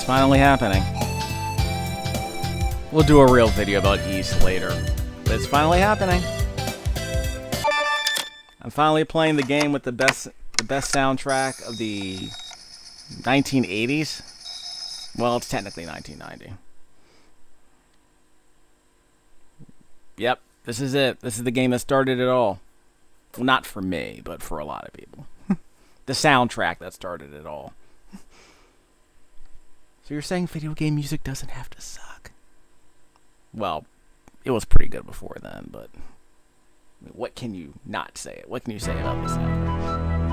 It's finally happening. We'll do a real video about East later, but it's finally happening. I'm finally playing the game with the best soundtrack of the 1980s. Well, it's technically 1990. Yep, this is it. This is the game that started it all. Well, not for me, but for a lot of people. The soundtrack that started it all. So you're saying video game music doesn't have to suck? Well, it was pretty good before then, but what can you not say? What can you say about the soundtrack?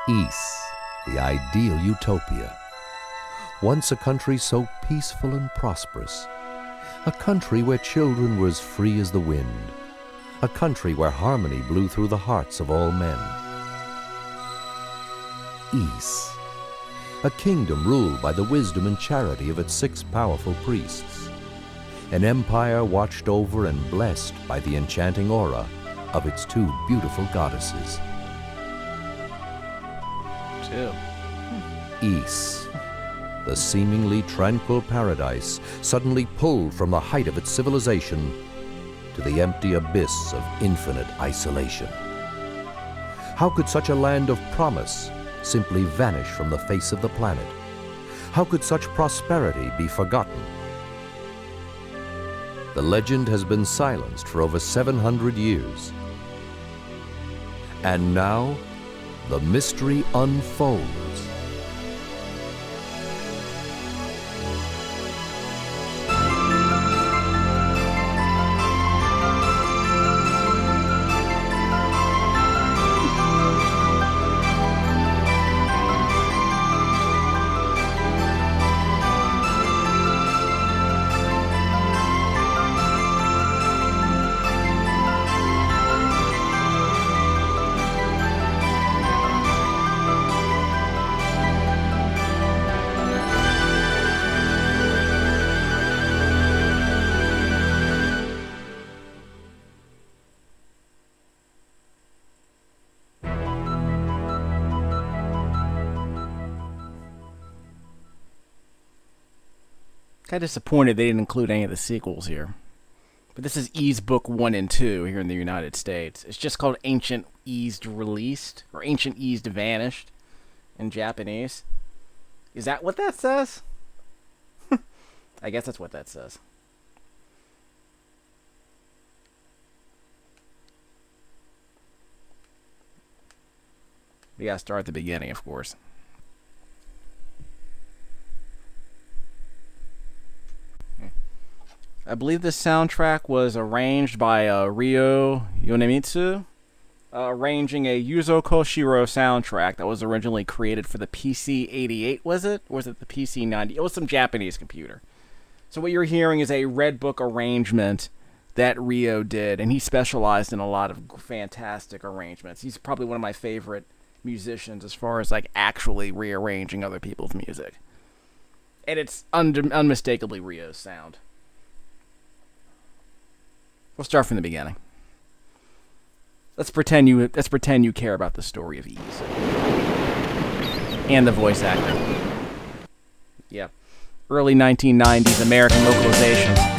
East, the ideal utopia. Once a country so peaceful and prosperous. A country where children were as free as the wind. A country where harmony blew through the hearts of all men. East, a kingdom ruled by the wisdom and charity of its 6 powerful priests. An empire watched over and blessed by the enchanting aura of its 2 beautiful goddesses. East, the seemingly tranquil paradise, suddenly pulled from the height of its civilization to the empty abyss of infinite isolation. How could such a land of promise simply vanish from the face of the planet? How could such prosperity be forgotten? The legend has been silenced for over 700 years. And now, the mystery unfolds. Kind of disappointed they didn't include any of the sequels here. But this is Ys Book 1 and 2 here in the United States. It's just called Ancient Ys Released, or Ancient Ys Vanished in Japanese. Is that what that says? I guess that's what that says. We gotta start at the beginning, of course. I believe this soundtrack was arranged by Ryo Yonemitsu, arranging a Yuzo Koshiro soundtrack that was originally created for the PC-88, was it? Or was it the PC-90? It was some Japanese computer. So what you're hearing is a Red Book arrangement that Ryo did, and he specialized in a lot of fantastic arrangements. He's probably one of my favorite musicians as far as like actually rearranging other people's music. And it's unmistakably Ryo's sound. We'll start from the beginning. Let's pretend you care about the story of Ys. And the voice actor. Yeah. Early 1990s American localizations.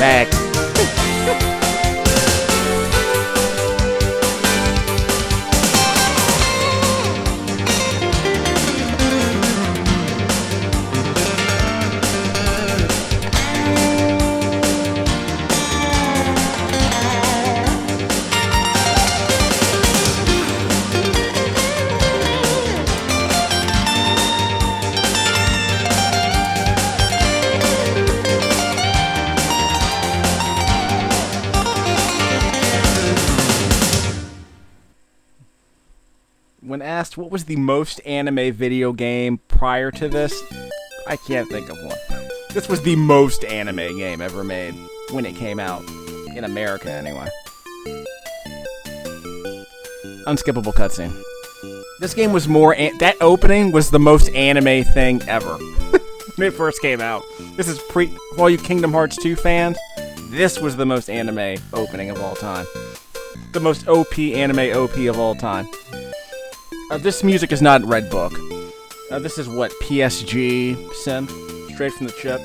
Back. When asked what was the most anime video game prior to this, I can't think of one. This was the most anime game ever made when it came out. In America, anyway. Unskippable cutscene. This game was more... that opening was the most anime thing ever. When it first came out. This is for all you Kingdom Hearts 2 fans, this was the most anime opening of all time. The most OP anime OP of all time. This music is not Red Book. This is what, PSG synth? Straight from the chip.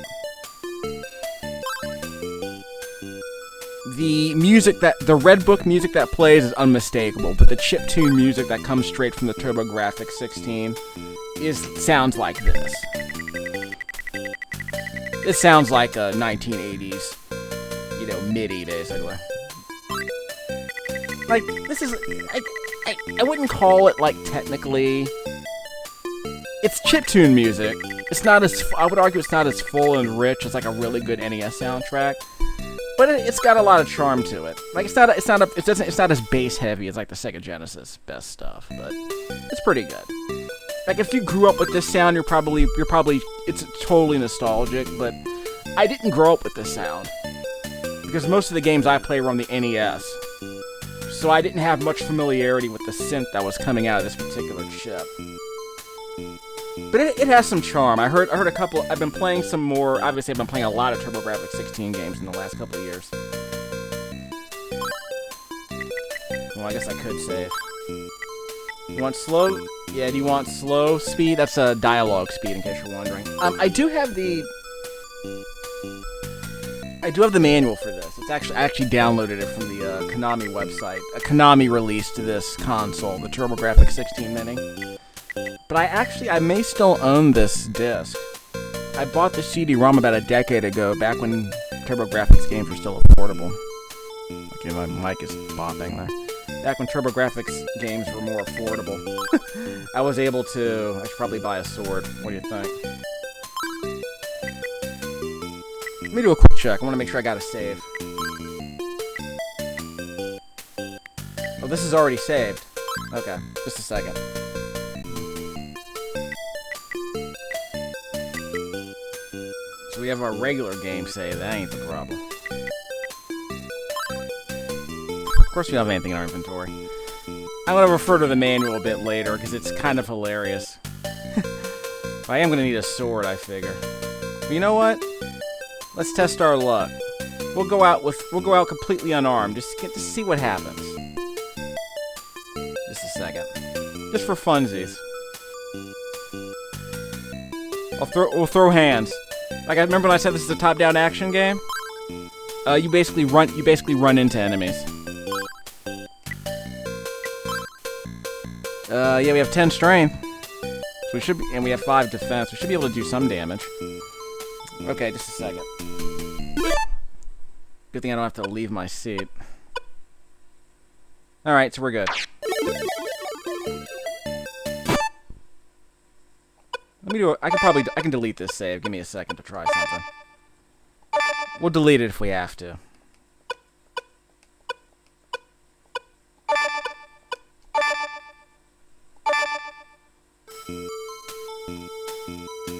The Red Book music that plays is unmistakable, but the chiptune music that comes straight from the TurboGrafx-16 sounds like this. It sounds like a 1980s, MIDI, basically. Like, this is... I wouldn't call it, technically... It's chiptune music. It's not as... I would argue it's not as full and rich as, a really good NES soundtrack. But it's got a lot of charm to it. It's not as bass heavy as, the Sega Genesis best stuff. But it's pretty good. If you grew up with this sound, you're probably... It's totally nostalgic, but... I didn't grow up with this sound. Because most of the games I play were on the NES. So I didn't have much familiarity with the synth that was coming out of this particular chip. But it has some charm. I heard a couple... I've been playing some more... Obviously, I've been playing a lot of TurboGrafx-16 games in the last couple of years. Well, I guess I could save. You want slow? Yeah, do you want slow speed? That's a dialogue speed, in case you're wondering. I do have the manual for this. It's I actually downloaded it from the Konami website. Konami released this console, the TurboGrafx-16 Mini. But I may still own this disc. I bought the CD-ROM about a decade ago, back when TurboGrafx games were still affordable. Okay, my mic is bopping there. Back when TurboGrafx games were more affordable. I was able to... I should probably buy a sword. What do you think? Let me do a quick check. I want to make sure I got a save. Oh, this is already saved. Okay, just a second. So we have our regular game save. That ain't the problem. Of course we don't have anything in our inventory. I'm going to refer to the manual a bit later, because it's kind of hilarious. I am going to need a sword, I figure. But you know what? Let's test our luck. We'll go out completely unarmed, just to see what happens. Just a second. Just for funsies. We'll throw hands. Like I remember when I said this is a top-down action game. You basically run into enemies. Yeah, we have 10 strength. So we should be, and we have 5 defense. We should be able to do some damage. Okay, just a second. Good thing I don't have to leave my seat. Alright, so we're good. Let me do it. I can delete this save. Give me a second to try something. We'll delete it if we have to.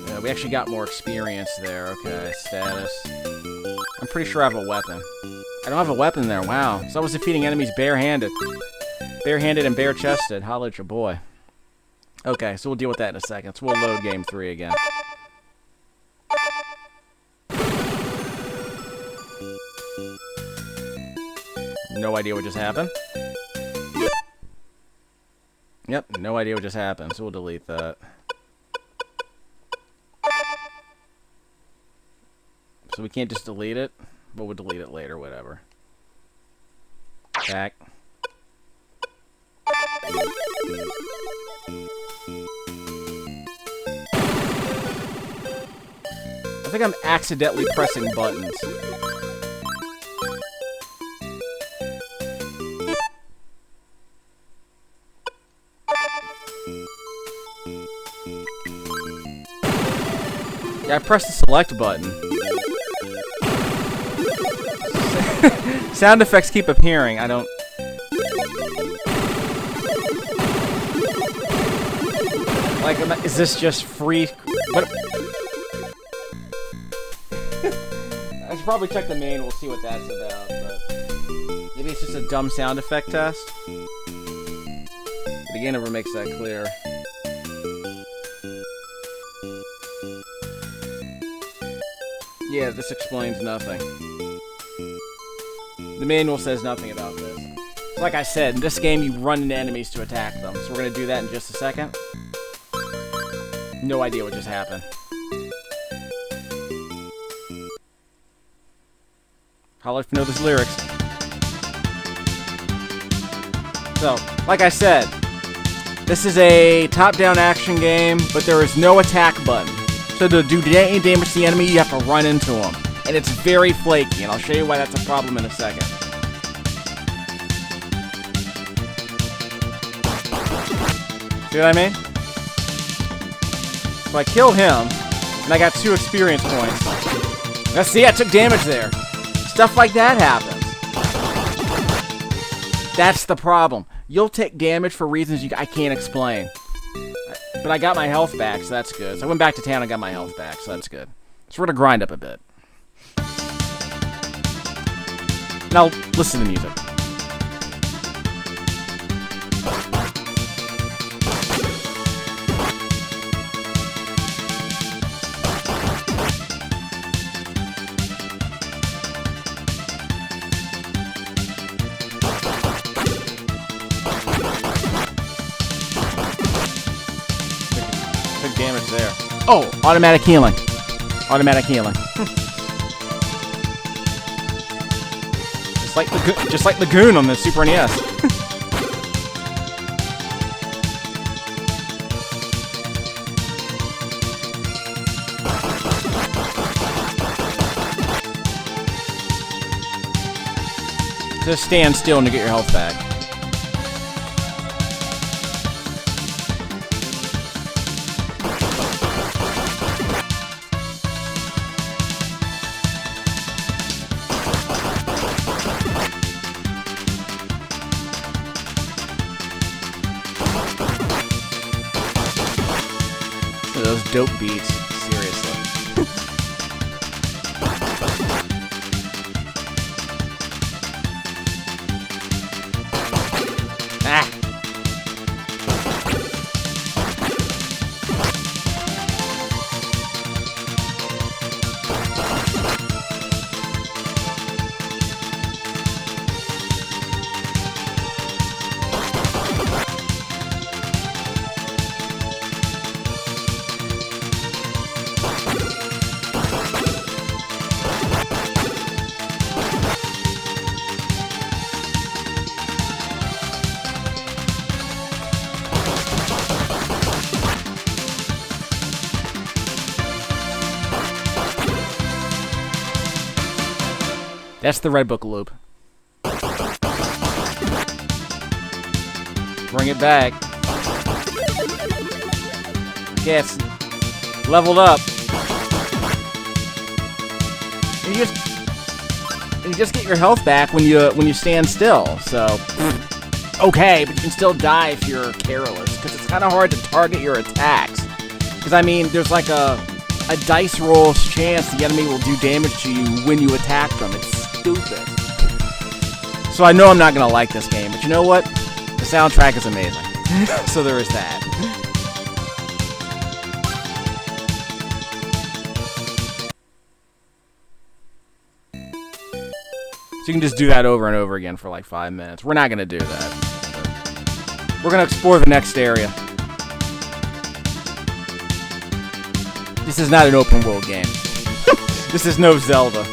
Yeah, we actually got more experience there. Okay, status. I'm pretty sure I have a weapon. I don't have a weapon there. Wow. So I was defeating enemies barehanded. Barehanded and bare-chested. Holla at your boy. Okay, so we'll deal with that in a second. So we'll load game 3 again. No idea what just happened. Yep, no idea what just happened, so we'll delete that. So we can't just delete it? but we'll delete it later, whatever. Back. I think I'm accidentally pressing buttons. Yeah, I pressed the select button. Sound effects keep appearing. I don't... Like, is this just free? But I should probably check the main. We'll see what that's about. But maybe it's just a dumb sound effect test. But again, never makes that clear. Yeah, this explains nothing. The manual says nothing about this. Like I said, in this game you run into enemies to attack them. So we're going to do that in just a second. No idea what just happened. Holler if you know those lyrics. So, like I said, this is a top-down action game, but there is no attack button. So to do any damage to the enemy, you have to run into them. And it's very flaky, and I'll show you why that's a problem in a second. See what I mean? So I killed him, and I got 2 experience points. Now see, I took damage there. Stuff like that happens. That's the problem. You'll take damage for reasons I can't explain. But I got my health back, so that's good. So I went back to town and got my health back, so that's good. So we're gonna grind up a bit. Now, listen to the music. Damage there. Oh, automatic healing. Automatic healing. just like Lagoon on the Super NES. Just stand still and you get your health back. Those dope beats, seriously. Ah! That's the Red Book loop. Bring it back. Yes. Leveled up. And you just get your health back when you stand still. So okay, but you can still die if you're careless, because it's kind of hard to target your attacks. Because I mean, there's like a dice roll chance the enemy will do damage to you when you attack them. It's stupid. So I know I'm not gonna like this game, but you know what? The soundtrack is amazing. So there is that. So you can just do that over and over again for like 5 minutes. We're not gonna do that. We're gonna explore the next area. This is not an open world game. This is no Zelda.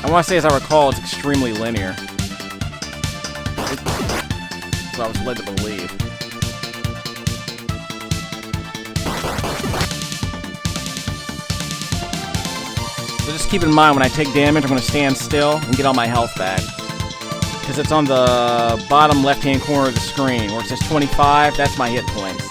I want to say, as I recall, it's extremely linear. That's what I was led to believe. So just keep in mind, when I take damage, I'm going to stand still and get all my health back. Because it's on the bottom left-hand corner of the screen, where it says 25, that's my hit points.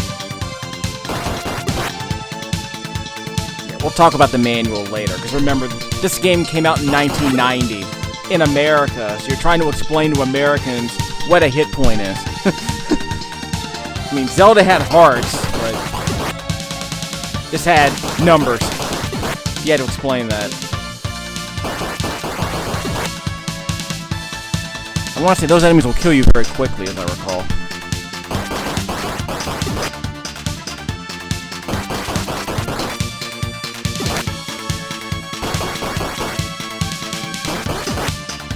Yeah, we'll talk about the manual later, because remember, this game came out in 1990 in America, so you're trying to explain to Americans what a hit point is. I mean, Zelda had hearts, but this had numbers. You had to explain that. I want to say those enemies will kill you very quickly, as I recall.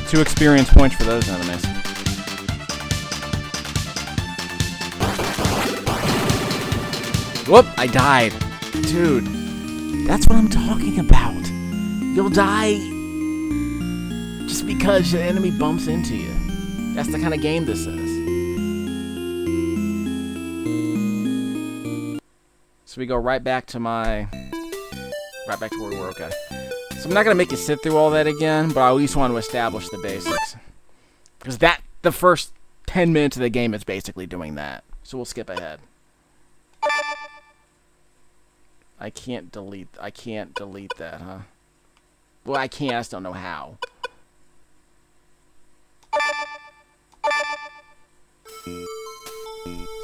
Two experience points for those enemies. Whoop! I died. Dude, that's what I'm talking about. You'll die just because the enemy bumps into you. That's the kind of game this is. So we go right back to where we were, okay. So I'm not going to make you sit through all that again, but I at least want to establish the basics. Because the first 10 minutes of the game is basically doing that. So we'll skip ahead. I can't delete that, huh? Well, I can, I just don't know how.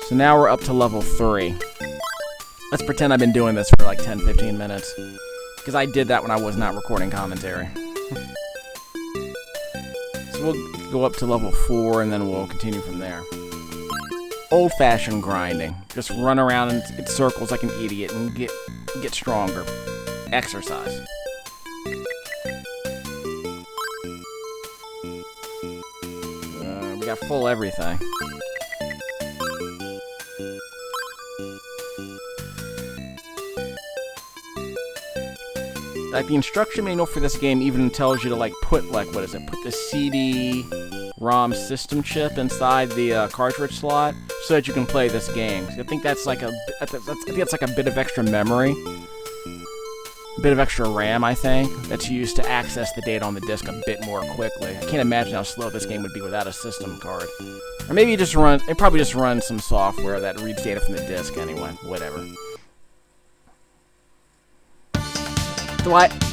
So now we're up to level 3. Let's pretend I've been doing this for like 10-15 minutes. Because I did that when I was not recording commentary. So we'll go up to level 4 and then we'll continue from there. Old-fashioned grinding. Just run around in circles like an idiot and get stronger. Exercise. We got full everything. Like, the instruction manual for this game even tells you to, like, put the CD-ROM system chip inside the cartridge slot so that you can play this game. I think that's like a bit of extra memory. A bit of extra RAM, I think, that's used to access the data on the disc a bit more quickly. I can't imagine how slow this game would be without a system card. Or maybe it probably just runs some software that reads data from the disc anyway. Whatever.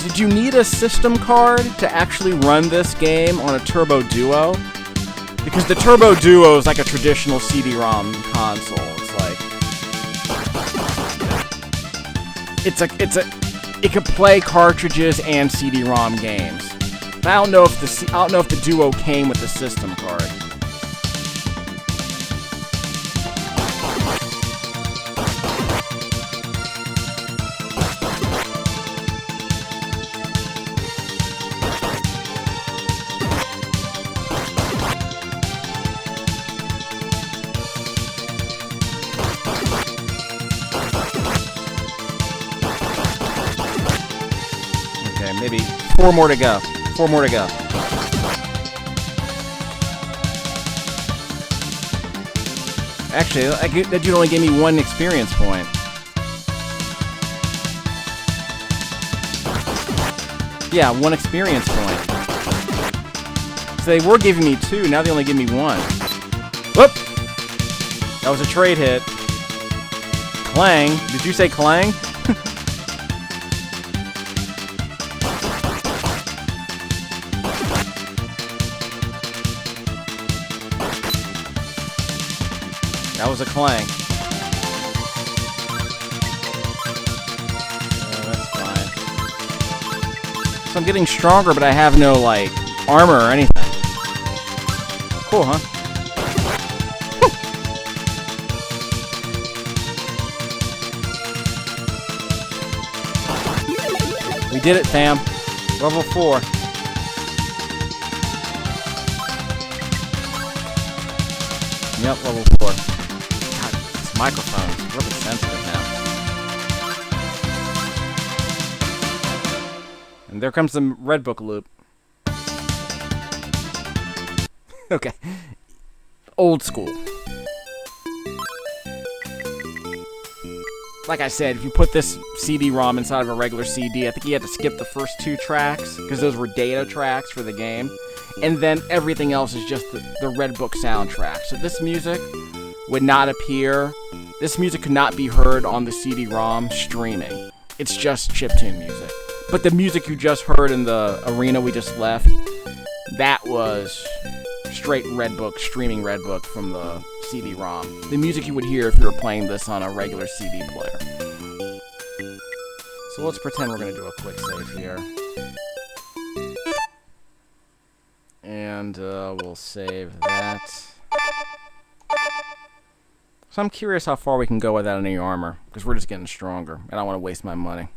Did you need a system card to actually run this game on a Turbo Duo? Because the Turbo Duo is like a traditional CD-ROM console. It could play cartridges and CD-ROM games. But I don't know if the Duo came with the system card. Maybe 4 more to go. 4 more to go. Actually, that dude only gave me 1 experience point. Yeah, 1 experience point. So they were giving me 2, now they only give me 1. Whoop! That was a trade hit. Clang. Did you say clang? That was a clang. That's fine. So I'm getting stronger, but I have no, like, armor or anything. Cool, huh? We did it, fam. Level 4. Yep, level 4. God, this microphone is really sensitive now. And there comes the Red Book loop. Okay. Old school. Like I said, if you put this CD-ROM inside of a regular CD, I think you had to skip the first 2 tracks, because those were data tracks for the game. And then everything else is just the Red Book soundtrack. So this music would not appear. This music could not be heard on the CD-ROM streaming. It's just chiptune music. But the music you just heard in the arena we just left, that was straight Red Book, streaming Red Book from the CD-ROM. The music you would hear if you were playing this on a regular CD player. So let's pretend we're going to do a quick save here. And we'll save that. So I'm curious how far we can go without any armor, because we're just getting stronger. I don't want to waste my money.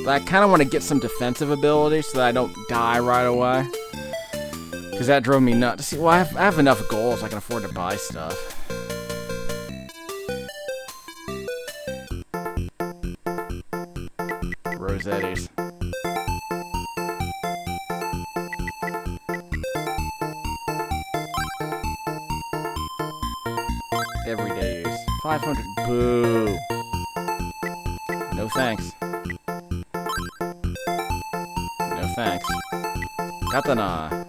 But I kind of want to get some defensive ability so that I don't die right away. Because that drove me nuts. See, well, I have enough goals I can afford to buy stuff. Rosettis. Everyday use. 500. Boo. No thanks. No thanks. Katana.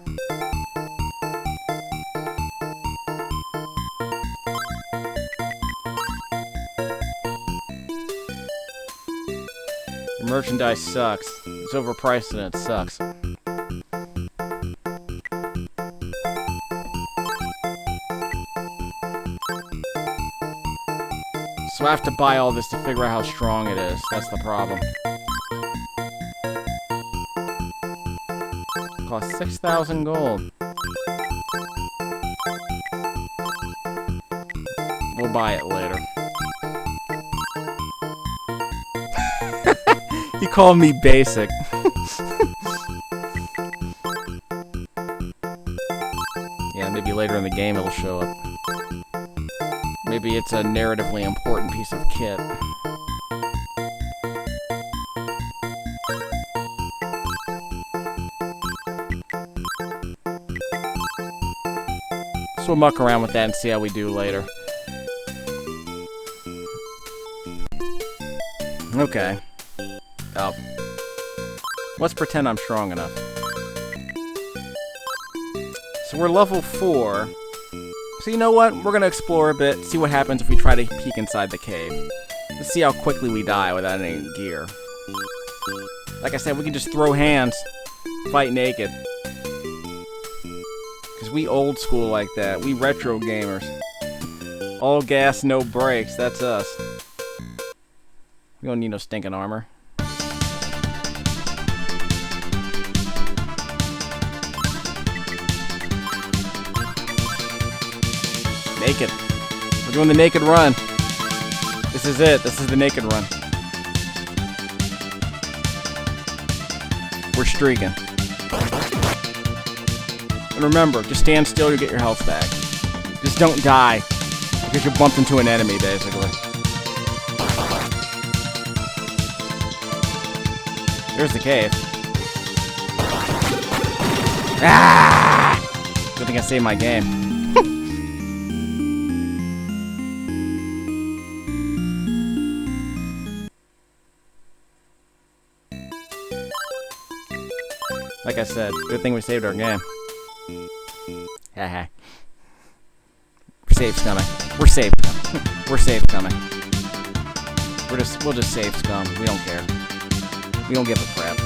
Your merchandise sucks. It's overpriced and it sucks. So I have to buy all this to figure out how strong it is. That's the problem. Cost 6,000 gold. We'll buy it later. You called me basic. Yeah, maybe later in the game it'll show up. Maybe it's a narratively important piece of kit. So we'll muck around with that and see how we do later. Okay. Oh. Let's pretend I'm strong enough. So we're level 4. So you know what? We're gonna explore a bit, see what happens if we try to peek inside the cave. Let's see how quickly we die without any gear. Like I said, we can just throw hands, fight naked. Because we old school like that. We retro gamers. All gas, no brakes. That's us. We don't need no stinking armor. Naked. We're doing the naked run. This is it. This is the naked run. We're streaking. And remember, just stand still, you'll get your health back. Just don't die. Because you bumped into an enemy, basically. There's the cave. Ah! Good thing I saved my game. Like I said, good thing we saved our game. Haha. Save coming. We're safe coming. We're safe coming. We'll just save scum. We don't care. We don't give a crap.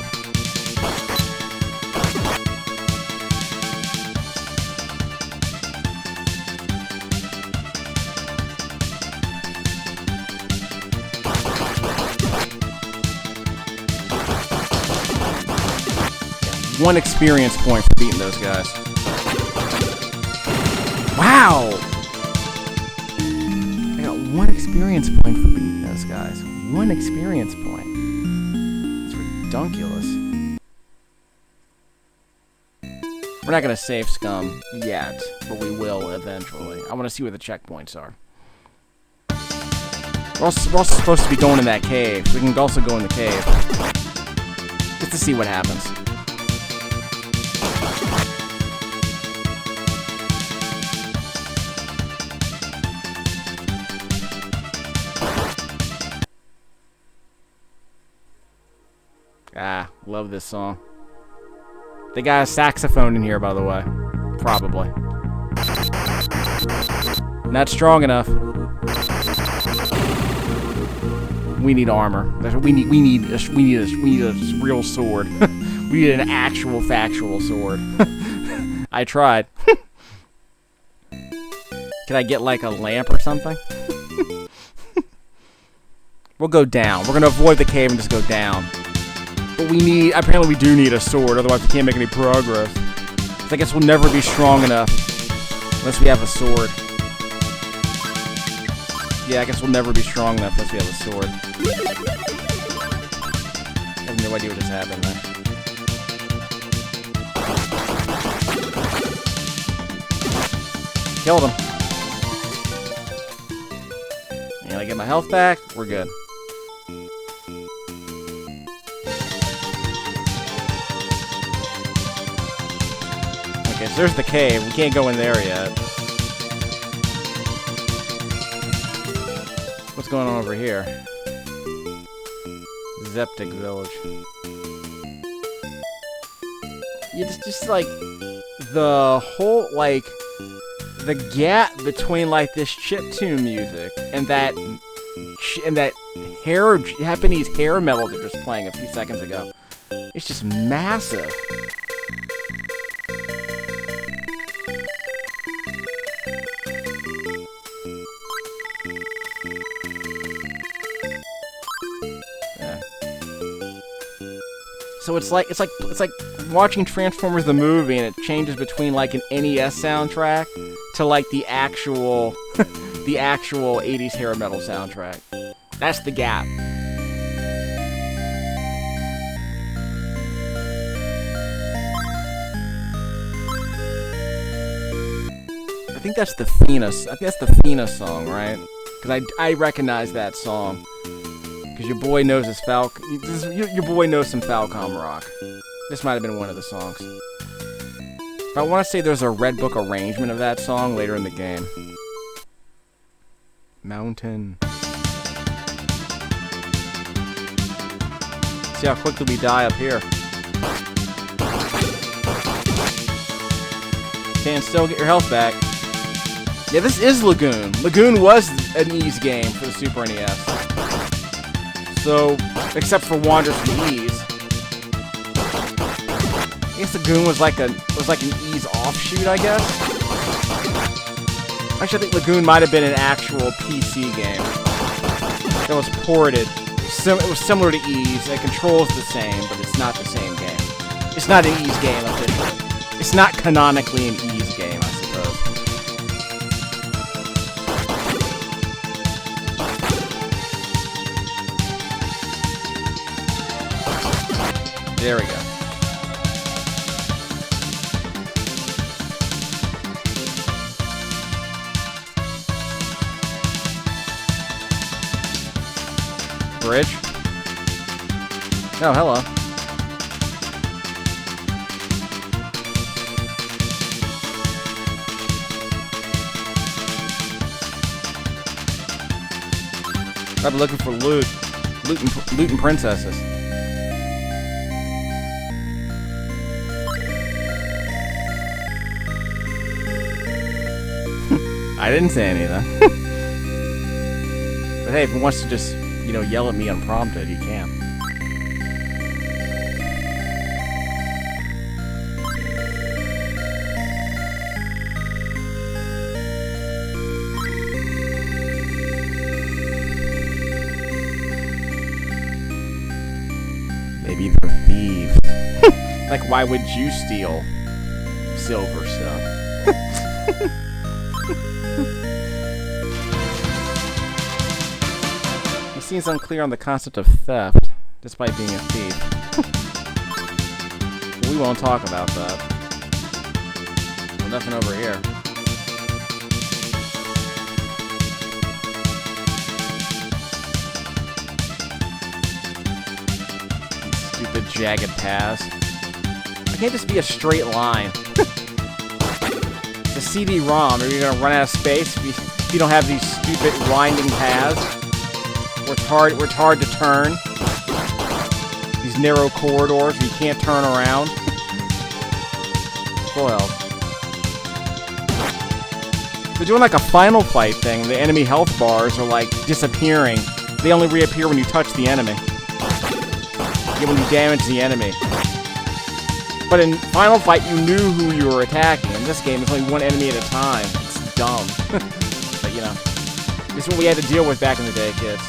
One experience point for beating those guys. Wow! I got one experience point for beating those guys. One experience point. It's ridiculous. We're not gonna save scum yet, but we will eventually. I want to see where the checkpoints are. We're also supposed to be going in that cave, so we can also go in the cave. Just to see what happens. Love this song. They got a saxophone in here, by the way. Probably. Not strong enough. We need armor. We need a real sword. We need an actual factual sword. I tried. Can I get like a lamp or something? We'll go down. We're gonna avoid the cave and just go down. But we need, apparently we do need a sword, otherwise we can't make any progress. So I guess we'll never be strong enough unless we have a sword. Yeah, I guess we'll never be strong enough unless we have a sword. I have no idea what just happened there. Killed him. And I get my health back, we're good. Okay, so there's the cave. We can't go in there yet. What's going on over here? Zeptic Village. Yeah, just like the whole, like, the gap between like this chiptune music and that Japanese hair metal that just playing a few seconds ago. It's just massive. Yeah. So it's like watching Transformers the movie, and it changes between like an NES soundtrack to like the actual the actual 80s hair metal soundtrack. That's the gap. I think that's the Fina. I think that's the Fina song, right? Because I recognize that song. Because your boy knows his your boy knows some Falcom Rock. This might have been one of the songs. But I want to say there's a Red Book arrangement of that song later in the game. Mountain. See how quickly we die up here. Stand still, get your health back. Yeah, this is Lagoon. Lagoon was an Ys game for the Super NES. So, except for Wanderers from Ys. I guess Lagoon was like an Ys offshoot, I guess. Actually, I think Lagoon might have been an actual PC game that was ported. It was similar to Ys. It controls the same, but it's not the same game. It's not an Ys game officially. It's not canonically an Ys game, I suppose. There we go. Bridge? Oh, hello. I've been looking for loot and princesses. I didn't say anything. But hey, if he wants to just, you know, yell at me unprompted, he can. Maybe they're thieves. Like, why would you steal silver stuff? He seems unclear on the concept of theft, despite being a thief. Well, we won't talk about that. Well, nothing over here. Stupid jagged paths. It can't just be a straight line. The CD-ROM, are you gonna run out of space if you don't have these stupid winding paths? Where it's hard to turn. These narrow corridors where you can't turn around. Full health. They're doing like a final fight thing. The enemy health bars are like disappearing. They only reappear when you touch the enemy. When you damage the enemy. But in Final Fight, you knew who you were attacking. In this game, it's only one enemy at a time. It's dumb. But, you know, this is what we had to deal with back in the day, kids.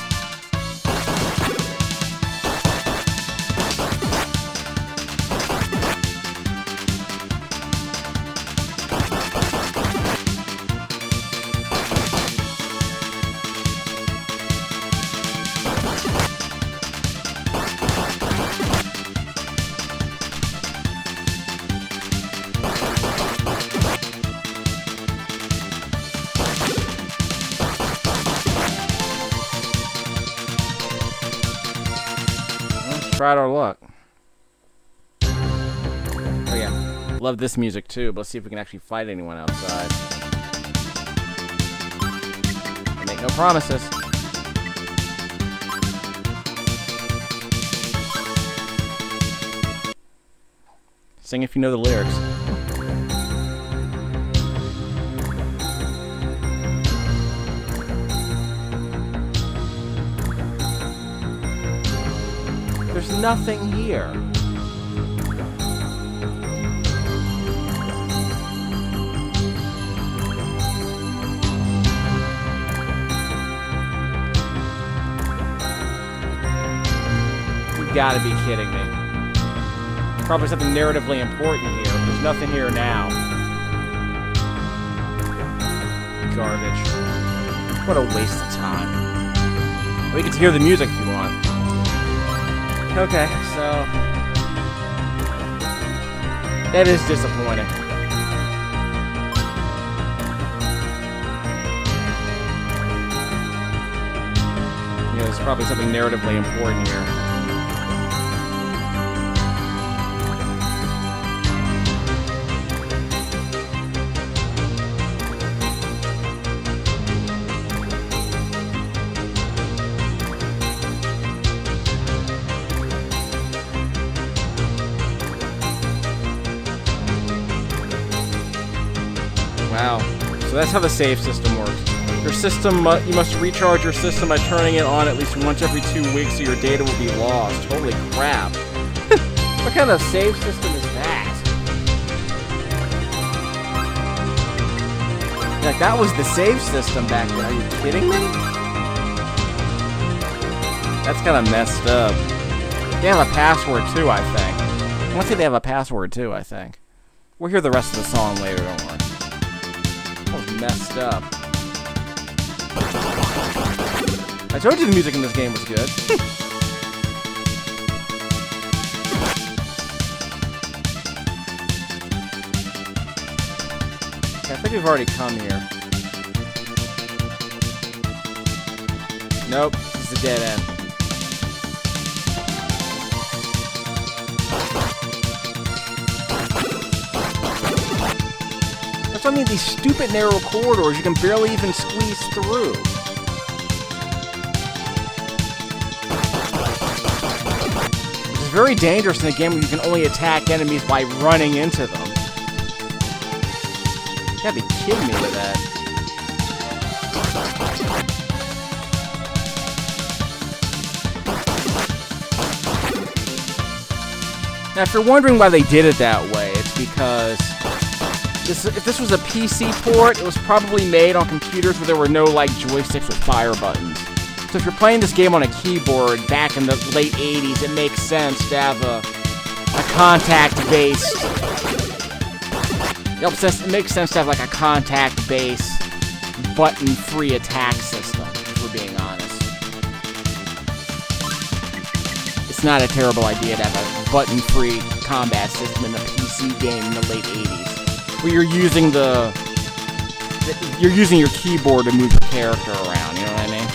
Tried our luck. Oh yeah, love this music too, but let's see if we can actually fight anyone outside. I make no promises. Sing if you know the lyrics. There's nothing here. You gotta be kidding me. Probably something narratively important here. There's nothing here now. Garbage. What a waste of time. We get to hear the music if you want. Okay, so that is disappointing. Yeah, there's probably something narratively important here. Wow. So that's how the save system works. Your system, you must recharge your system by turning it on at least once every 2 weeks so your data will be lost. Holy crap. What kind of save system is that? Like, that was the save system back then. Are you kidding me? That's kind of messed up. They have a password too, I think. I want to say they have a password too, I think. We'll hear the rest of the song later, don't worry. That was messed up. I told you the music in this game was good. Okay, I think we've already come here. Nope, this is a dead end. That's what I mean, these stupid narrow corridors you can barely even squeeze through. It's very dangerous in a game where you can only attack enemies by running into them. You gotta be kidding me with that. Now, if you're wondering why they did it that way, it's because if this was a PC port, it was probably made on computers where there were no, like, joysticks with fire buttons. So if you're playing this game on a keyboard back in the late 80s, it makes sense to have a contact-based... It makes sense to have, like, a contact-based, button-free attack system, if we're being honest. It's not a terrible idea to have a button-free combat system in a PC game in the late 80s. Where you're using your keyboard to move your character around, you know what I mean?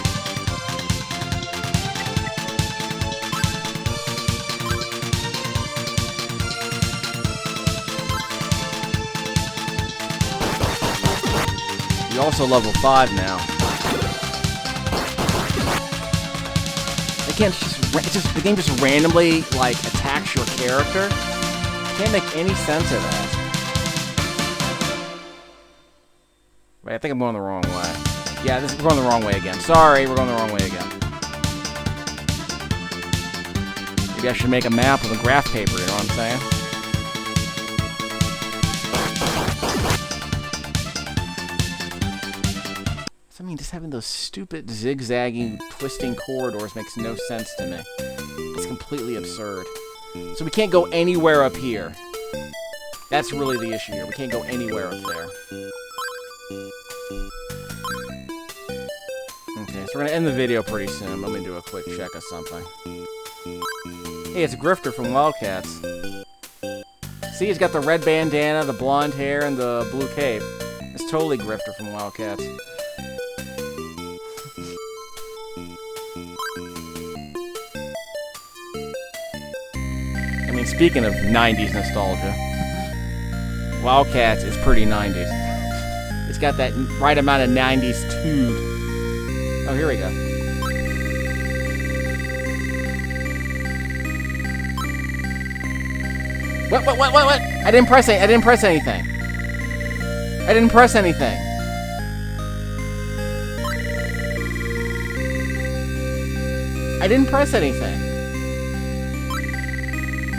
You're also level 5 now. Again, it's just the game just randomly like attacks your character. Can't make any sense of that. Wait, I think I'm going the wrong way. Yeah, we're going the wrong way again. Sorry, we're going the wrong way again. Maybe I should make a map with a graph paper, you know what I'm saying? So, I mean, just having those stupid zigzagging, twisting corridors makes no sense to me. It's completely absurd. So we can't go anywhere up here. That's really the issue here. We can't go anywhere up there. Okay, so we're gonna end the video pretty soon. Let me do a quick check of something. Hey, it's Grifter from Wildcats. See, he's got the red bandana, the blonde hair, and the blue cape. It's totally Grifter from Wildcats. I mean, speaking of 90s nostalgia, Wildcats is pretty 90s. It's got that right amount of 90s tube. Oh, here we go. What? I didn't press anything. I didn't press anything. I didn't press anything.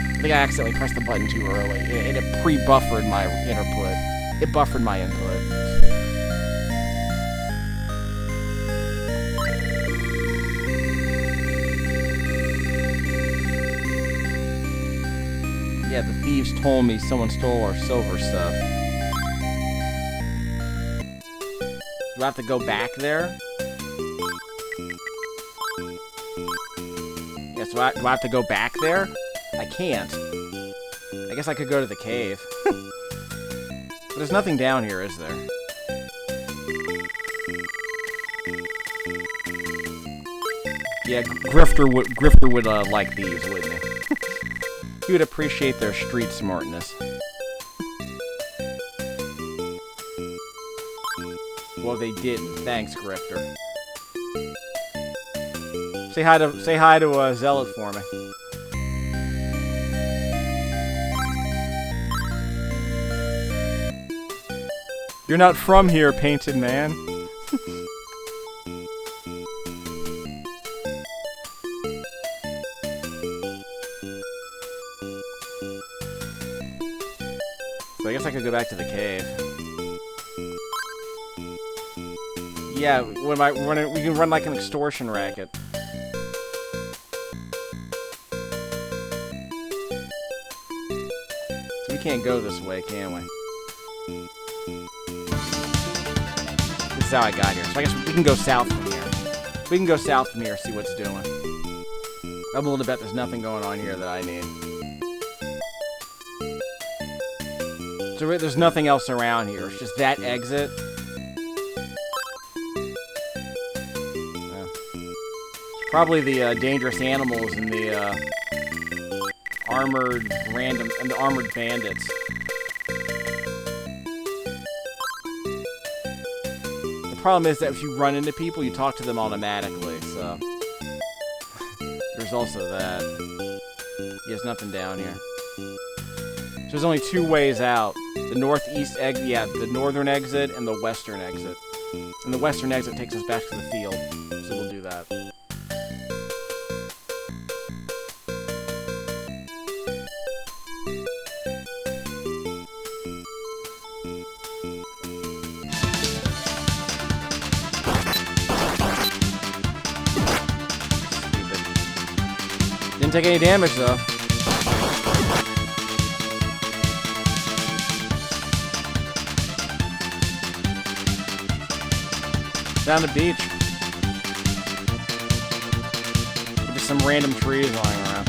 I think I accidentally pressed the button too early. It pre-buffered my input. It buffered my input. Yeah, the thieves told me someone stole our silver stuff. Do I have to go back there? Yes, do I have to go back there? I can't. I guess I could go to the cave. But there's nothing down here, is there? Yeah, Grifter would like these, wouldn't he? He would appreciate their street smartness. Well, they didn't. Thanks, Grifter. Say hi to Zealot for me. You're not from here, painted man. So I guess I could go back to the cave. Yeah, we can run like an extortion racket. So we can't go this way, can we? This is how I got here. So I guess we can go south from here. We can go south from here, see what's doing. I'm willing to bet there's nothing going on here that I need. So there's nothing else around here. It's just that exit. Probably the dangerous animals and the armored bandits. The problem is that if you run into people, you talk to them automatically. So there's also that. There's nothing down here. So there's only two ways out: the northeast exit, the northern exit, and the western exit. And the western exit takes us back to the field, so we'll do that. Didn't take any damage though. Down the beach. Just some random trees lying around.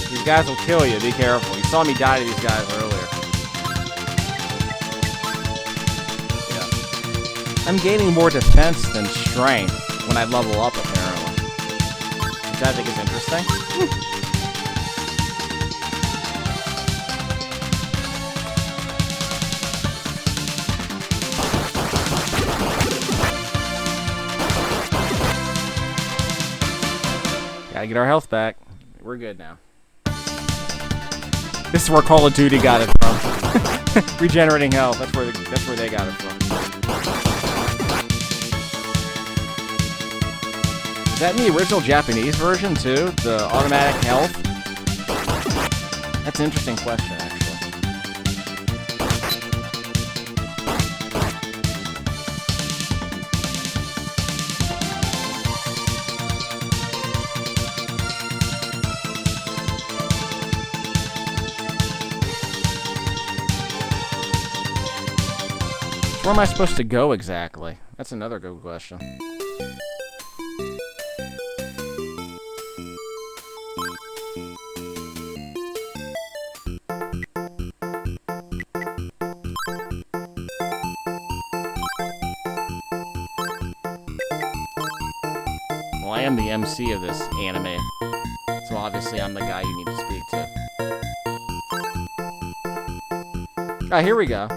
These guys will kill you, be careful. You saw me die to these guys earlier. Yeah. I'm gaining more defense than strength when I level up, apparently. Which I think is interesting. get our health back. We're good now. This is where Call of Duty got it from. Regenerating health. That's where they got it from. Is that in the original Japanese version too? The automatic health? That's an interesting question, actually. Where am I supposed to go exactly? That's another good question. Well, I am the MC of this anime, so obviously I'm the guy you need to speak to. Ah, here we go.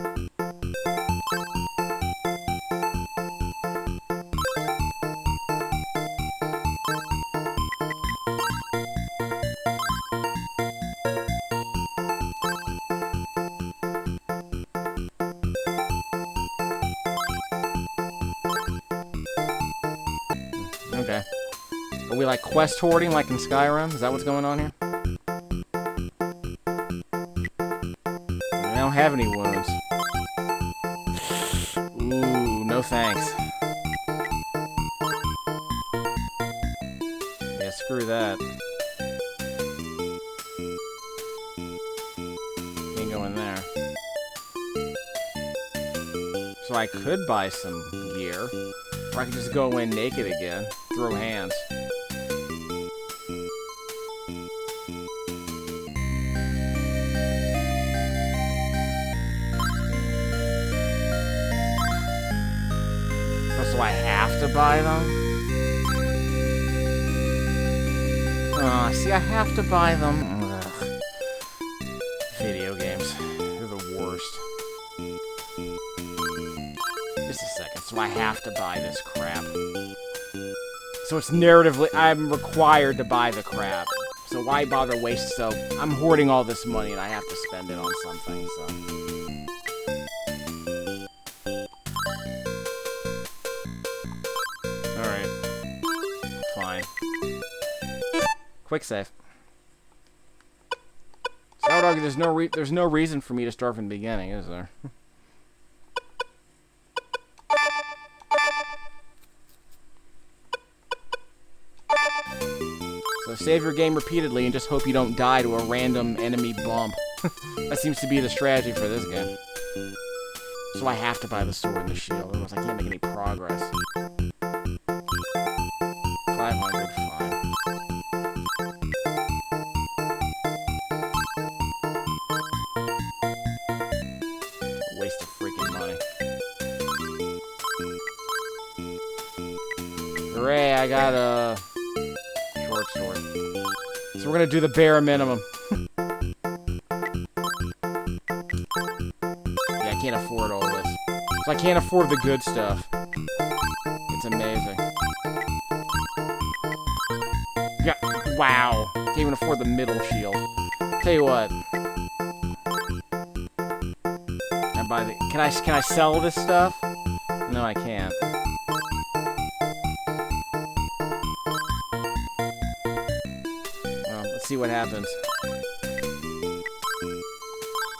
Okay. Are we like quest hoarding like in Skyrim? Is that what's going on here? I don't have any wounds. Ooh, no thanks. Yeah, screw that. Can't go in there. So I could buy some gear. Or I could just go in naked again. Throw hands. So I have to buy them? See, I have to buy them. Ugh. Video games. They're the worst. Just a second. So I have to buy this crap. So it's narratively, I'm required to buy the crap. So why bother waste? So I'm hoarding all this money and I have to spend it on something, so. Alright. Fine. Quick save. So I would argue there's no reason for me to start from the beginning, is there? So save your game repeatedly and just hope you don't die to a random enemy bump. That seems to be the strategy for this game. So I have to buy the sword and the shield, otherwise I can't make any progress. 500, fine. Waste of freaking money. Hooray, I got a short sword. So we're gonna do the bare minimum. Yeah, I can't afford all this. So I can't afford the good stuff. It's amazing. Yeah, wow. Can't even afford the middle shield. Tell you what. Can I sell this stuff? No, I can't. Well, let's see what happens.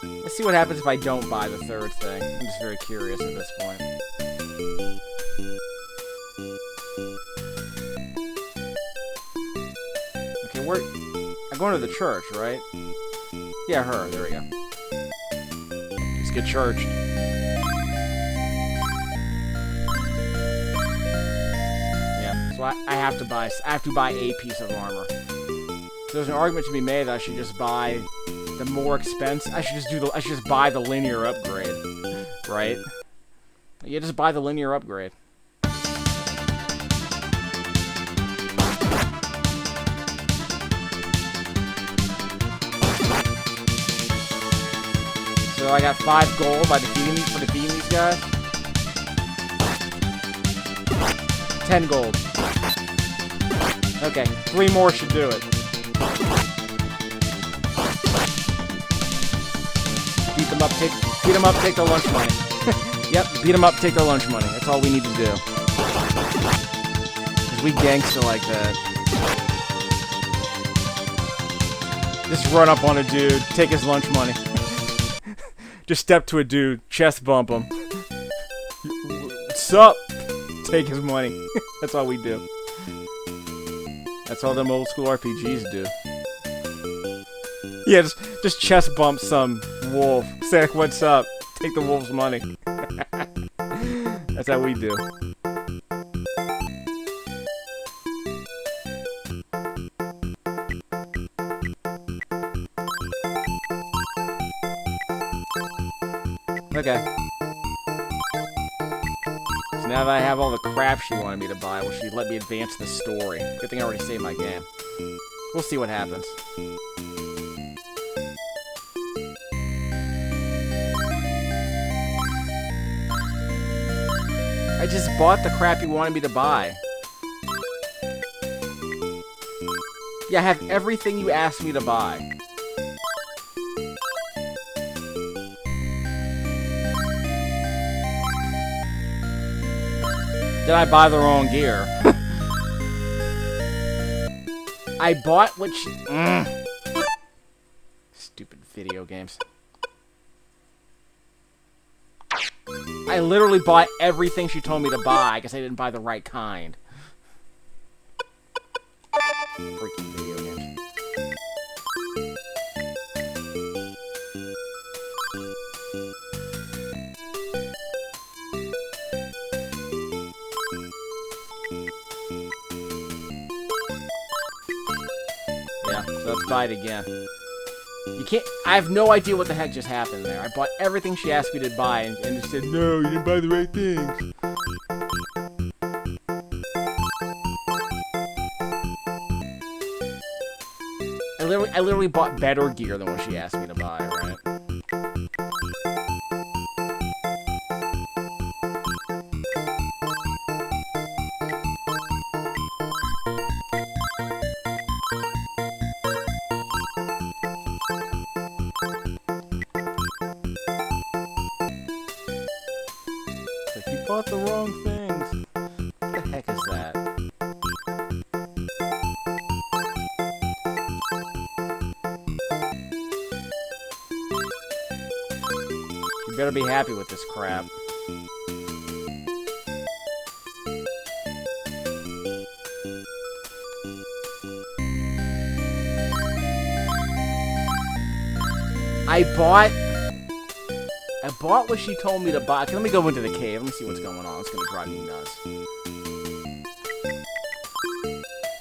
Let's see what happens if I don't buy the third thing. I'm just very curious at this point. Okay, I'm going to the church, right? Yeah, her. There we go. Let's get churched. Yeah, so I have to buy a piece of armor. So there's an argument to be made that I should just buy the more expensive. I should just buy the linear upgrade, right? Yeah, just buy the linear upgrade. So I got 5 gold by defeating these guys. 10 gold. Okay, 3 more should do it. Beat them up, take their lunch money. Yep, beat them up, take their lunch money. That's all we need to do. 'Cause we gangster like that. Just run up on a dude, take his lunch money. Just step to a dude, chest bump him. What's up? Take his money. That's all we do. That's all them old school RPGs do. Yeah, just chest bump some wolf. Say, what's up? Take the wolf's money. That's how we do. Okay. So now that I have all the crap she wanted me to buy, will she let me advance the story? Good thing I already saved my game. We'll see what happens. I just bought the crap you wanted me to buy. Yeah, I have everything you asked me to buy. Did I buy the wrong gear? I bought what she... Stupid video games. I literally bought everything she told me to buy. I guess I didn't buy the right kind. Freaking video games. Yeah, so let's buy it again. You can't... I have no idea what the heck just happened there. I bought everything she asked me to buy and just said, no, you didn't buy the right things. I literally bought better gear than what she asked me to buy, right? You bought the wrong things. What the heck is that? You better be happy with this crap. I bought what she told me to buy. Okay, let me go into the cave. Let me see what's going on. It's gonna drive me nuts.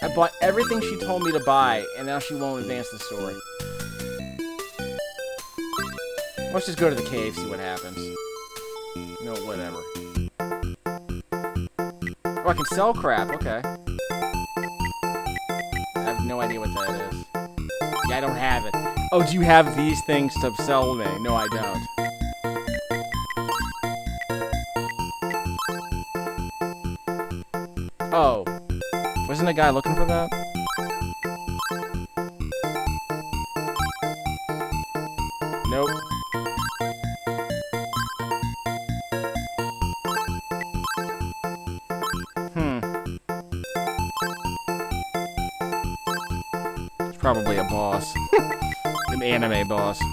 I bought everything she told me to buy, and now she won't advance the story. Let's just go to the cave, see what happens. No, whatever. Oh, I can sell crap. Okay. I have no idea what that is. Yeah, I don't have it. Oh, do you have these things to sell me? No, I don't. Oh. Wasn't a guy looking for that? Nope. It's probably a boss. An anime boss. You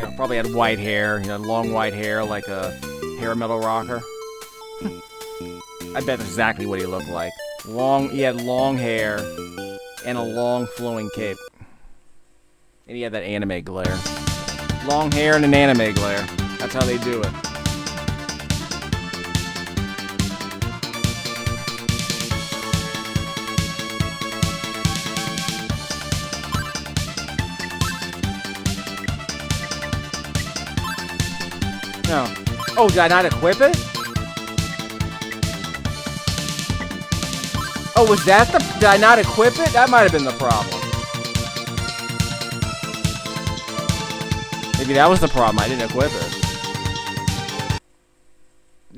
know, probably had white hair, you know, long white hair like a hair metal rocker. I bet that's exactly what he looked like. He had long hair and a long flowing cape. And he had that anime glare. Long hair and an anime glare. That's how they do it. No. Oh, did I not equip it? Oh, was that the... Did I not equip it? That might have been the problem. Maybe that was the problem. I didn't equip it.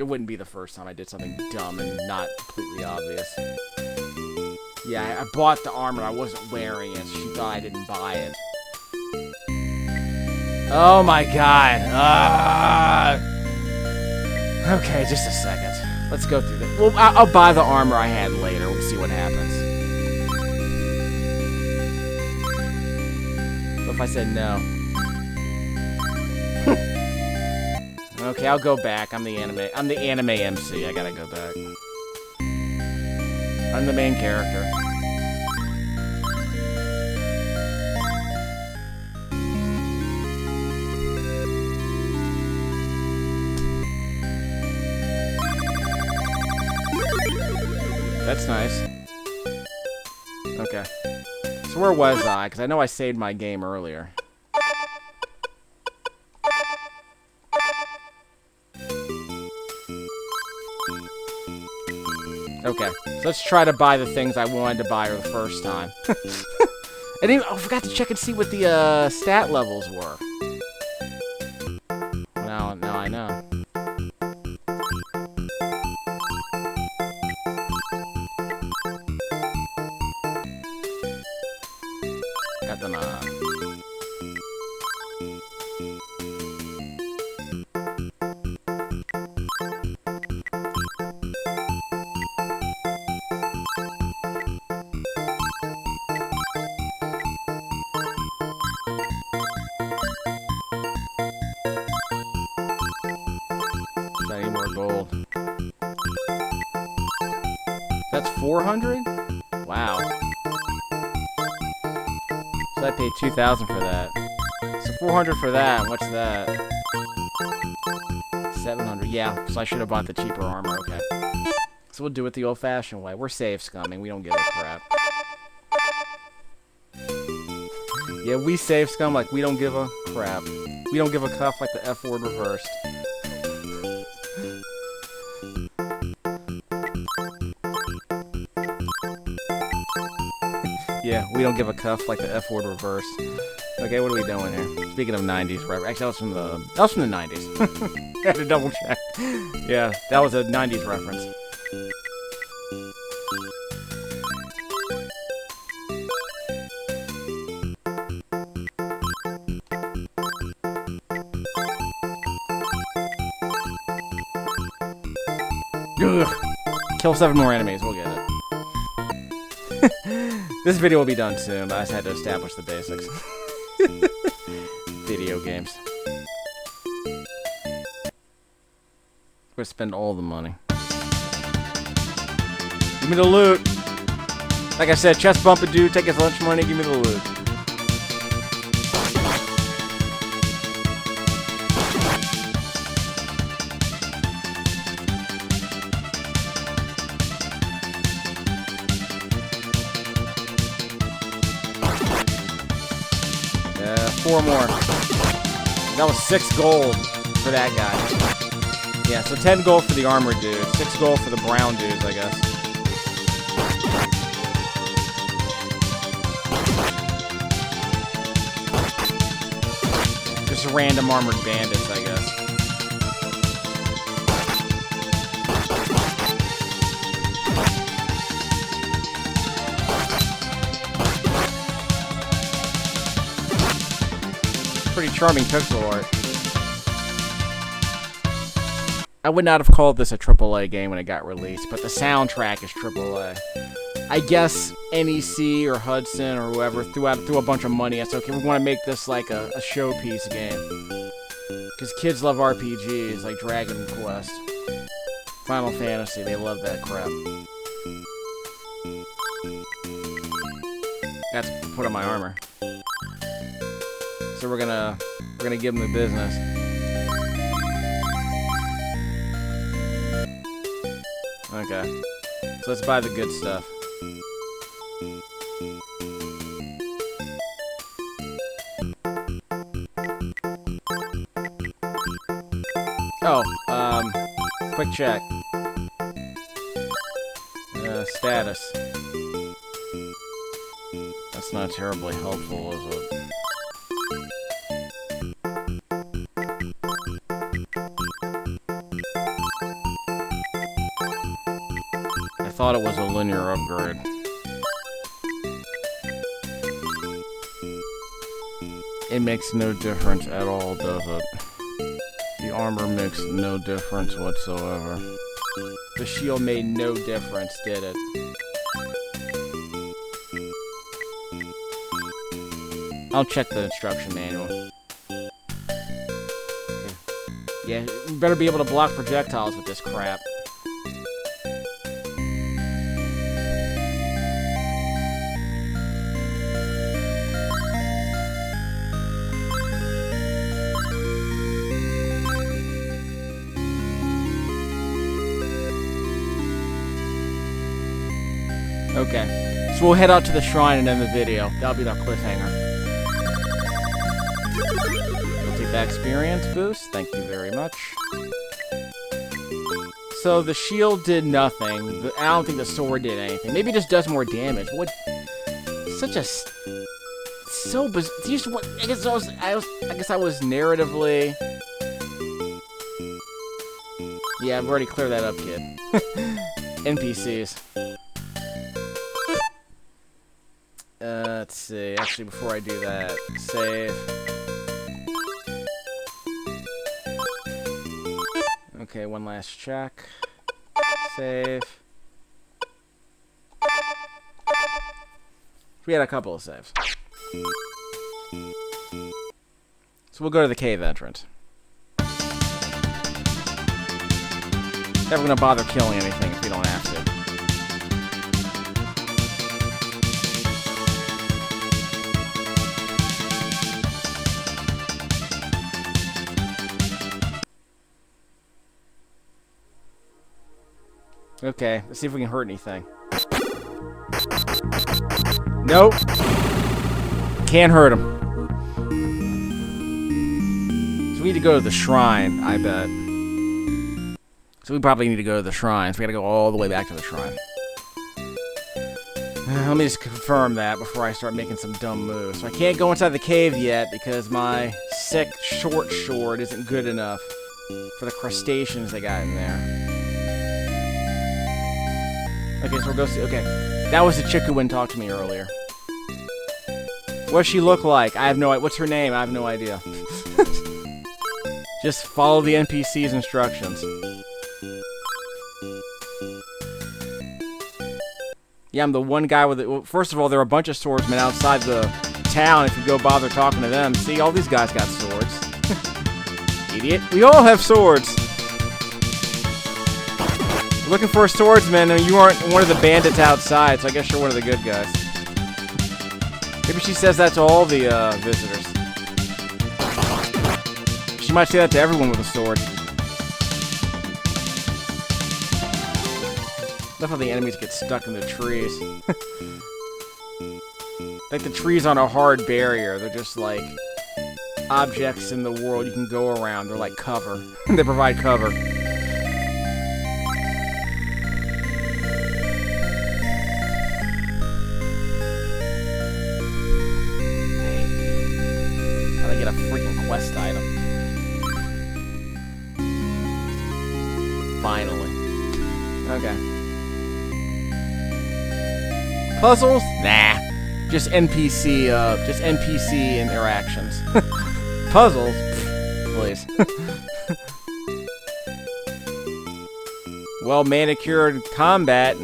it wouldn't be the first time I did something dumb and not completely obvious. Yeah, I bought the armor. I wasn't wearing it. She thought I didn't buy it. Oh my god. Okay, just a second. Let's go through this. Well, I'll buy the armor I had later. We'll see what happens. What if I said no? Okay, I'll go back. I'm the anime MC. I gotta go back. I'm the main character. That's nice. Okay. So where was I? Because I know I saved my game earlier. Okay, so let's try to buy the things I wanted to buy the first time. I forgot to check and see what the stat levels were. Now I know. Got them. I need more gold. That's 400? Wow. So I paid 2,000 for that. So 400 for that. What's that? 700. Yeah. So I should have bought the cheaper armor. Okay. So we'll do it the old-fashioned way. We're safe scumming. We don't give a crap. Yeah, we save scum like we don't give a crap. We don't give a cuff like the F word reversed. Yeah, we don't give a cuff like the F word reversed. Okay, what are we doing here? Speaking of 90s, right? Actually, that was from the 90s. I had to double check. Yeah, that was a 90s reference. Ugh. Kill 7 more enemies, we'll get it. This video will be done soon, but I just had to establish the basics. Video games. We're gonna spend all the money. Give me the loot! Like I said, chest bump a dude, take his lunch money, give me the loot. Yeah, 4 more. That was 6 gold for that guy. Yeah, so 10 gold for the armored dude, 6 gold for the brown dudes, I guess. Just random armored bandits, I guess. Pretty charming pixel art. I would not have called this a AAA game when it got released, but the soundtrack is AAA. I guess NEC or Hudson or whoever threw a bunch of money. I said, okay, we want to make this like a showpiece game. Because kids love RPGs like Dragon Quest, Final Fantasy, they love that crap. That's put on my armor. So we're gonna give them the business. Okay. So let's buy the good stuff. Oh, quick check. Status. That's not terribly helpful, is it? thought it was a linear upgrade. It makes no difference at all, does it? The armor makes no difference whatsoever. The shield made no difference, did it? I'll check the instruction manual. Okay. Yeah, you better be able to block projectiles with this crap. Okay, so we'll head out to the shrine and end the video. That'll be our cliffhanger. We'll take that experience boost. Thank you very much. So the shield did nothing. I don't think the sword did anything. Maybe it just does more damage. What? Such a so bizarre. I guess I was narratively. Yeah, I've already cleared that up, kid. NPCs. Let's see. Actually, before I do that, save. Okay, one last check. Save. We had a couple of saves. So we'll go to the cave entrance. Never gonna bother killing anything if we don't have to. Okay, let's see if we can hurt anything. Nope. Can't hurt him. So we need to go to the shrine, I bet. So we probably need to go to the shrine. So we gotta go all the way back to the shrine. Let me just confirm that before I start making some dumb moves. So I can't go inside the cave yet because my sick short sword isn't good enough for the crustaceans they got in there. Okay, so we'll go see. Okay, that was the chick who wouldn't talk to me earlier. What does she look like? I have no idea. What's her name? I have no idea. Just follow the NPC's instructions. Yeah, I'm the one guy with it. Well, first of all, there are a bunch of swordsmen outside the town if you go bother talking to them. See, all these guys got swords. Idiot. We all have swords. Looking for a swordsman, and you aren't one of the bandits outside, so I guess you're one of the good guys. Maybe she says that to all the visitors. She might say that to everyone with a sword. Love how the enemies get stuck in the trees. Like the trees on a hard barrier. They're just like objects in the world you can go around. They're like cover. They provide cover. Get a freaking quest item. Finally. Okay. Puzzles? Nah. Just NPC interactions. Puzzles? Please. Well manicured combat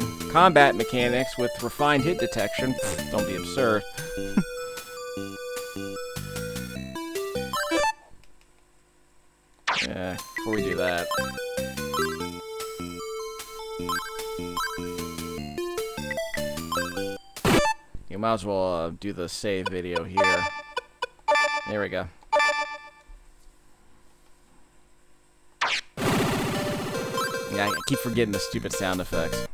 mechanics with refined hit detection. Don't be absurd. Yeah, before we do that. You might as well do the save video here. There we go. Yeah, I keep forgetting the stupid sound effects.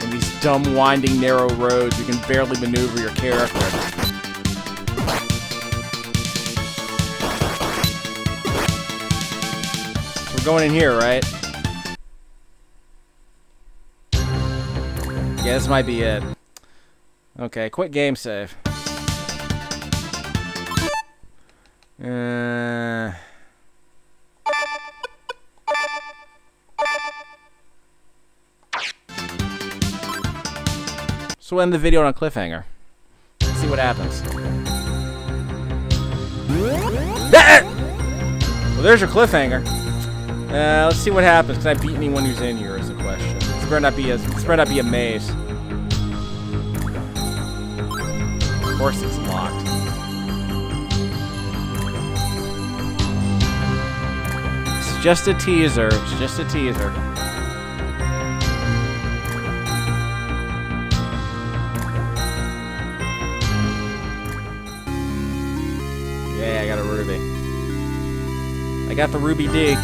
In these dumb, winding, narrow roads, you can barely maneuver your character. We're going in here, right? Yeah, this might be it. Okay, quick game save. So we'll end the video on a cliffhanger. Let's see what happens. Well, there's your cliffhanger. Let's see what happens. Can I beat anyone who's in here? Is the question. This better not be a maze. Of course, it's locked. It's just a teaser. It's just a teaser. Yeah, I got a ruby. I got the ruby D.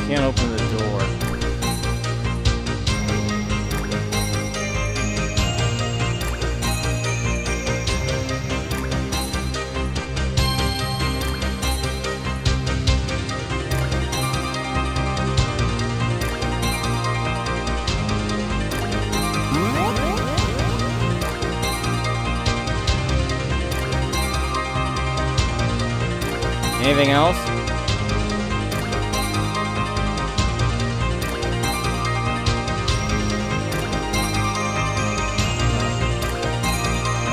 Can't open the door. Anything else?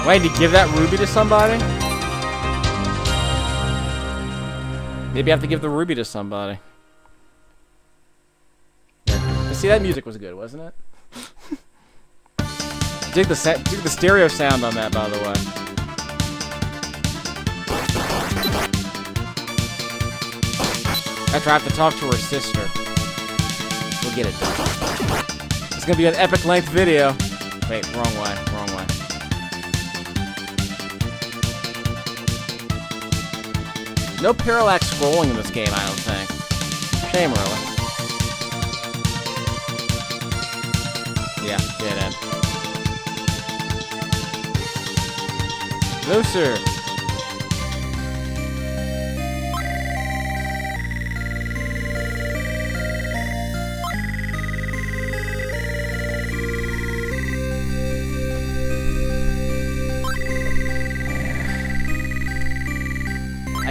Wait, to give that ruby to somebody? Maybe I have to give the ruby to somebody. Yeah. See, that music was good, wasn't it? dig the stereo sound on that, by the way. After I have to talk to her sister. We'll get it done. It's gonna be an epic length video. Wait, wrong way, wrong way. No parallax scrolling in this game, I don't think. Shame, really. Yeah, dead end. No, sir.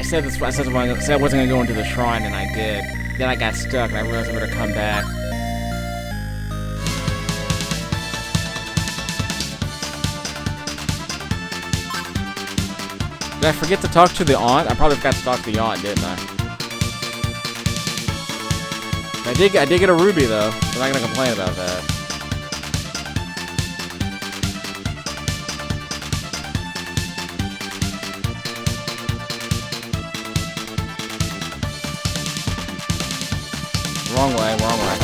I said I wasn't gonna go into the shrine, and I did. Then I got stuck, and I realized I better come back. Did I forget to talk to the aunt? I probably forgot to talk to the aunt, didn't I? I did get a ruby though. I'm not gonna complain about that. Wrong way, wrong way.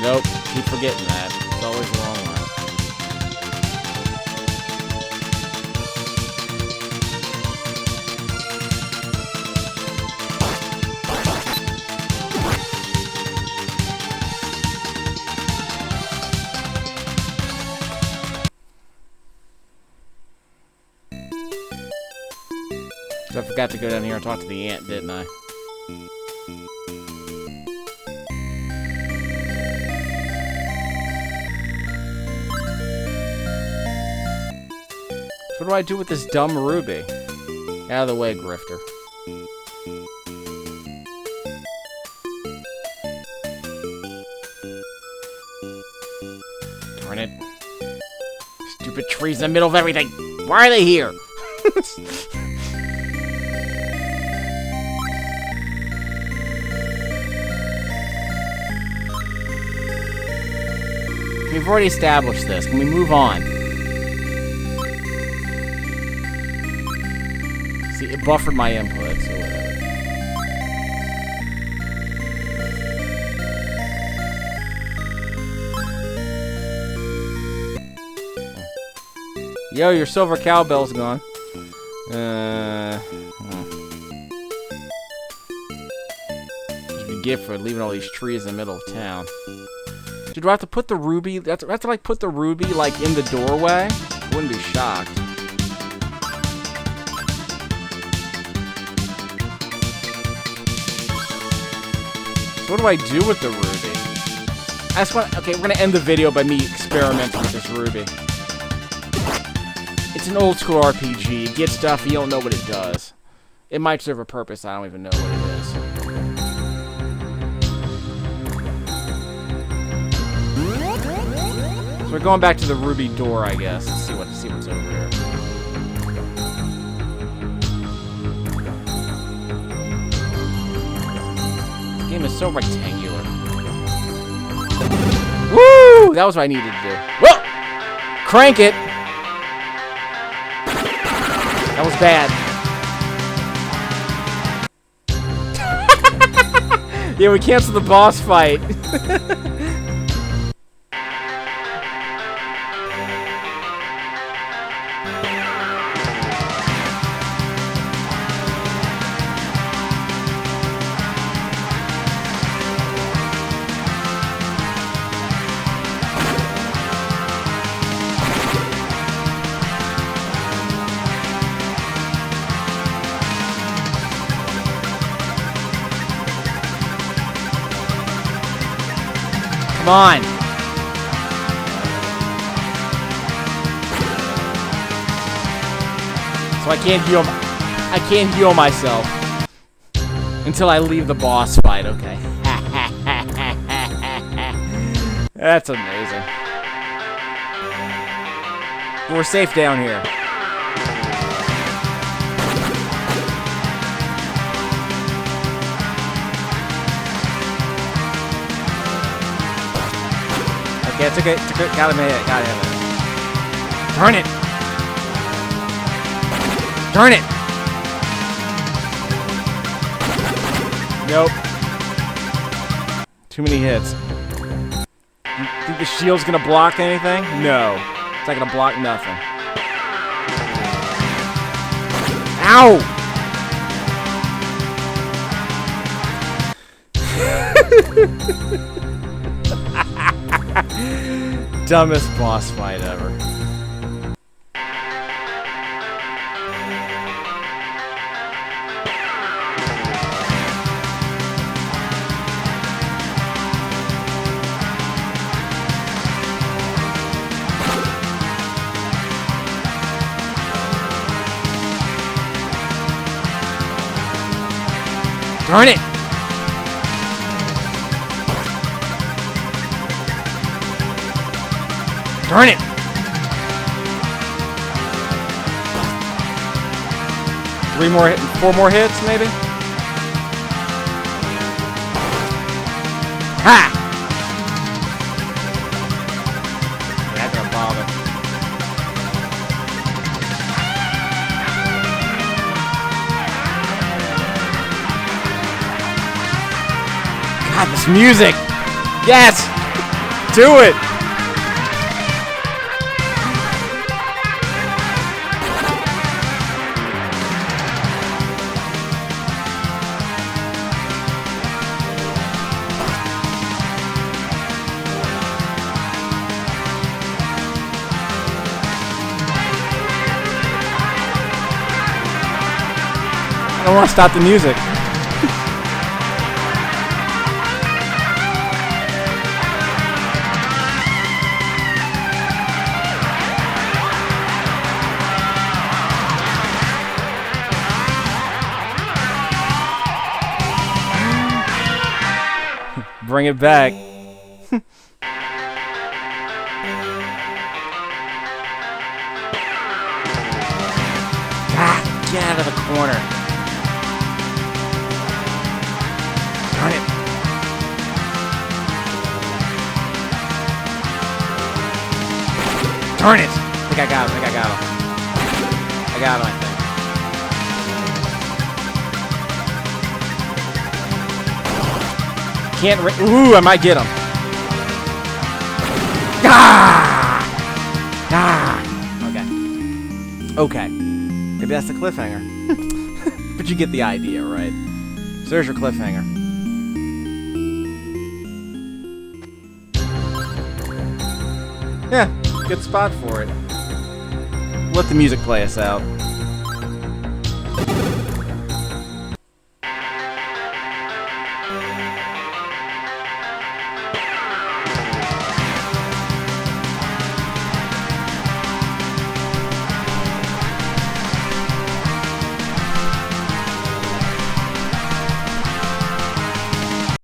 Nope, keep forgetting that. It's always the wrong way. So I forgot to go down here and talk to the ant, didn't I? So what do I do with this dumb ruby? Out of the way, grifter. Darn it. Stupid trees in the middle of everything! Why are they here? We've already established this. Can we move on? See, it buffered my input, so whatever. Yo, your silver cowbell's gone. Just a gift for leaving all these trees in the middle of town. Dude, do I have to put the ruby? Do I have to like put the ruby like in the doorway? I wouldn't be shocked. So what do I do with the ruby? I just want. Okay, we're gonna end the video by me experimenting with this ruby. It's an old school RPG. You get stuff, you don't know what it does. It might serve a purpose, I don't even know what it is. So we're going back to the ruby door, I guess. Let's see what's over here. This game is so rectangular. Woo! That was what I needed to do. Whoa! Crank it! That was bad. Yeah, we canceled the boss fight. Come on. So I can't heal myself until I leave the boss fight, okay. That's amazing. We're safe down here. Okay, it's okay. Gotta have it. Darn it! Darn it! Nope. Too many hits. You think the shield's gonna block anything? No. It's not gonna block nothing. Ow! Dumbest boss fight ever. Darn it! Darn it! 4 more hits, maybe? Ha! Not gonna bother. God, this music! Yes! Do it! I don't want to stop the music. Bring it back. Get out of the corner. Darn it. Darn it. I think I got him. I got him, I think. Can't ooh, I might get him. Ah! Ah! Okay. Okay. Maybe that's the cliffhanger. But you get the idea, right? So there's your cliffhanger. Yeah, good spot for it. Let the music play us out.